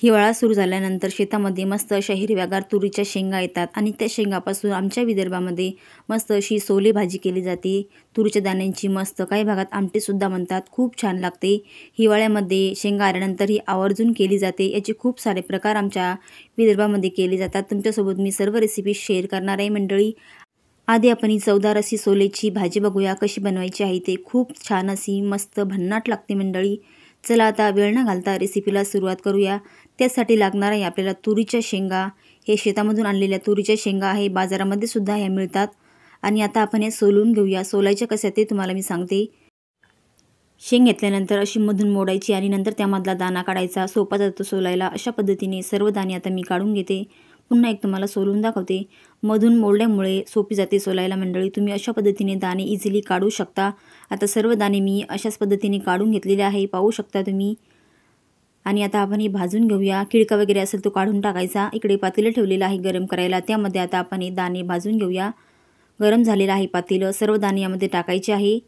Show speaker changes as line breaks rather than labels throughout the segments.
हिवाळा सुरू झाल्यानंतर शेतामध्ये मस्त अशा हिरव्यागार तुरीच्या शेंगा येतात आणि त्या शेंगापासून आमच्या विदर्भामध्ये मस्त अशी सोले भाजी केली जाते. तुरीच्या दाण्यांची मस्त, काही भागात आमटीसुद्धा म्हणतात. खूप छान लागते. हिवाळ्यामध्ये शेंगा आल्यानंतर ही आवर्जून केली जाते. याचे खूप सारे प्रकार आमच्या विदर्भामध्ये केले जातात. तुमच्यासोबत मी सर्व रेसिपी शेअर करणार आहे मंडळी. आधी आपण ही चवदार अशी सोलेची भाजी बघूया कशी बनवायची आहे ते. खूप छान अशी मस्त भन्नाट लागते मंडळी. चला आता वेळ न घालता रेसिपीला सुरुवात करूया. त्यासाठी लागणार आहे आपल्याला तुरीच्या शेंगा. हे शेतामधून आणलेल्या तुरीच्या शेंगा आहे. बाजारामध्ये सुद्धा ह्या मिळतात. आणि आता आपण हे सोलून घेऊया. सोलायच्या कशा ते तुम्हाला मी सांगते. शेंग घेतल्यानंतर अशी मधून मोडायची आणि नंतर त्यामधला दाणा काढायचा. सोपा जातो सोलायला. अशा पद्धतीने सर्व दाणे आता मी काढून घेते. पुन्हा एक तुम्हाला सोलून दाखवते. मधून मोडल्यामुळे सोपी जाते सोलायला मंडळी. तुम्ही अशा पद्धतीने दाणे इझिली काढू शकता. आता सर्व दाणे मी अशाच पद्धतीने काढून घेतलेले आहे, पाहू शकता तुम्ही. आणि आता आपण हे भाजून घेऊया. किडका वगैरे असेल तो काढून टाकायचा. इकडे पातेलं ठेवलेलं आहे गरम करायला. त्यामध्ये आता आपण हे दाणे भाजून घेऊया. गरम झालेलं आहे पातेलं. सर्व दाणे यामध्ये टाकायचे आहे.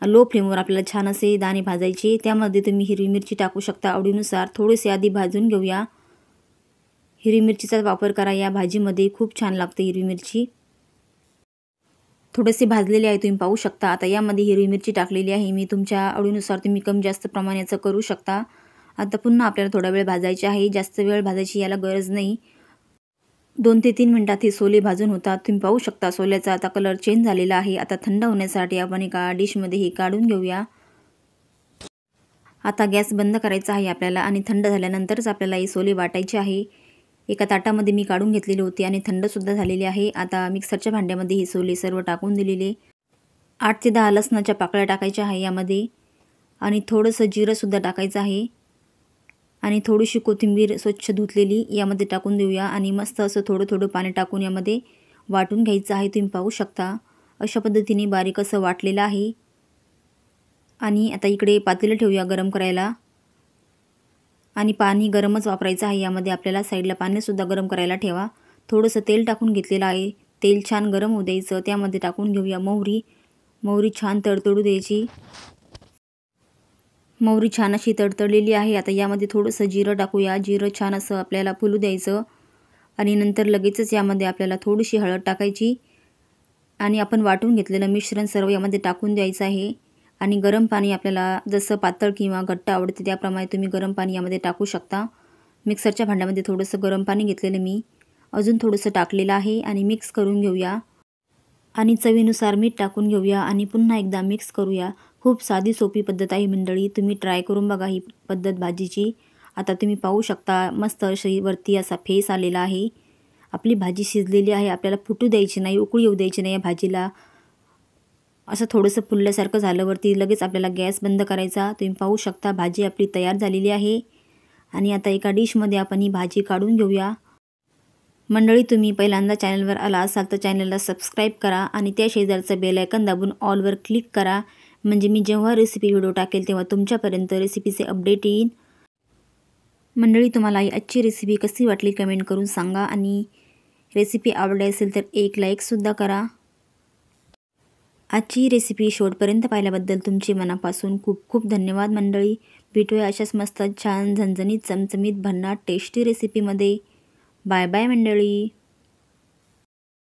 लो फ्लेमवर आपल्याला छान असे दाणे भाजायचे. त्यामध्ये तुम्ही हिरवी मिरची टाकू शकता आवडीनुसार. थोडेसे आधी भाजून घेऊया. हिरवी मिरचीचा वापर करा या भाजीमध्ये, खूप छान लागते हिरवी मिरची. थोडेसे भाजलेले आहे तुम्ही पाहू शकता. आता यामध्ये हिरवी मिरची टाकलेली आहे मी. तुमच्या आवडीनुसार तुम्ही कमी जास्त प्रमाणाचं करू शकता. आता पुन्हा आपल्याला थोडा वेळ भाजायचे आहे. जास्त वेळ भाजायची याला गरज नाही. 2 ते 3 मिनिटात हे सोले भाजून होतात. तुम्ही पाहू शकता सोल्याचा आता कलर चेंज झालेला आहे. आता थंड होण्यासाठी आपण एका डिशमध्ये हे काढून घेऊया. आता गॅस बंद करायचा आहे आपल्याला आणि थंड झाल्यानंतरच आपल्याला हे सोले वाटायचे आहे. एका ताटामध्ये मी काढून घेतलेले होते आणि थंडसुद्धा झालेले आहे. आता मिक्सरच्या भांड्यामध्ये हे सोले सर्व टाकून दिलेले. 8 ते 10 लसणाच्या पाकळ्या टाकायच्या आहे यामध्ये आणि थोडंसं जिरंसुद्धा टाकायचं आहे आणि थोडीशी कोथिंबीर स्वच्छ धुतलेली यामध्ये टाकून देऊया आणि मस्त असं थोडं थोडं पाणी टाकून यामध्ये वाटून घ्यायचं आहे. तुम्ही पाहू शकता अशा पद्धतीने बारीक असं वाटलेलं आहे. आणि आता इकडे पातेलं ठेवूया गरम करायला आणि पाणी गरमच वापरायचं आहे. यामध्ये आपल्याला साईडला पाणीसुद्धा गरम करायला ठेवा. थोडंसं तेल टाकून घेतलेलं आहे. तेल छान गरम होऊ द्यायचं. त्यामध्ये टाकून घेऊया मोहरी. मोहरी छान तडतडू द्यायची. मोहरी छान अशी तडतडलेली आहे. आता यामध्ये थोडंसं जिरं टाकूया. जिरं छान असं आपल्याला फुलू द्यायचं आणि नंतर लगेचच यामध्ये आपल्याला थोडीशी हळद टाकायची आणि आपण वाटून घेतलेलं मिश्रण सर्व यामध्ये टाकून द्यायचं आहे. आणि गरम पाणी आपल्याला जसं पातळ किंवा घट्ट आवडते त्याप्रमाणे तुम्ही गरम पाणी यामध्ये टाकू शकता. मिक्सरच्या भांड्यामध्ये थोडंसं गरम पाणी घेतलेलं मी. अजून थोडंसं टाकलेलं आहे आणि मिक्स करून घेऊया आणि चवीनुसार मीठ टाकून घेऊया आणि पुन्हा एकदा मिक्स करूया. खूप साधी सोपी पद्धत आहे मंडळी. तुम्ही ट्राय करून बघा ही पद्धत भाजीची. आता तुम्ही पाहू शकता मस्त अशी वरती असा फेस आलेला आहे. आपली भाजी शिजलेली आहे. आपल्याला फुटू द्यायची नाही, उकळी येऊ द्यायची नाही या भाजीला. असं थोडंसं फुलल्यासारखं झालं वरती लगेच आपल्याला गॅस बंद करायचा. तुम्ही पाहू शकता भाजी आपली तयार झालेली आहे. आणि आता एका डिशमध्ये आपण ही भाजी काढून घेऊया. मंडळी तुम्ही पहिल्यांदा चॅनलवर आला असाल तर चॅनलला सबस्क्राईब करा आणि त्या शेजारचं बेल आयकॉन दाबून ऑलवर क्लिक करा. म्हणजे मी जेव्हा रेसिपी व्हिडिओ टाकेल तेव्हा तुमच्यापर्यंत रेसिपीचे अपडेट येईल. मंडळी तुम्हाला आजची रेसिपी कशी वाटली कमेंट करून सांगा आणि रेसिपी आवडली असेल तर एक लाईकसुद्धा करा. आजची रेसिपी शेवटपर्यंत पाहिल्याबद्दल तुमचे मनापासून खूप खूप धन्यवाद मंडळी. भेटूया अशाच मस्त छान झणझणीत चमचमीत भन्नाट टेस्टी रेसिपीमध्ये. बाय बाय मंडळी.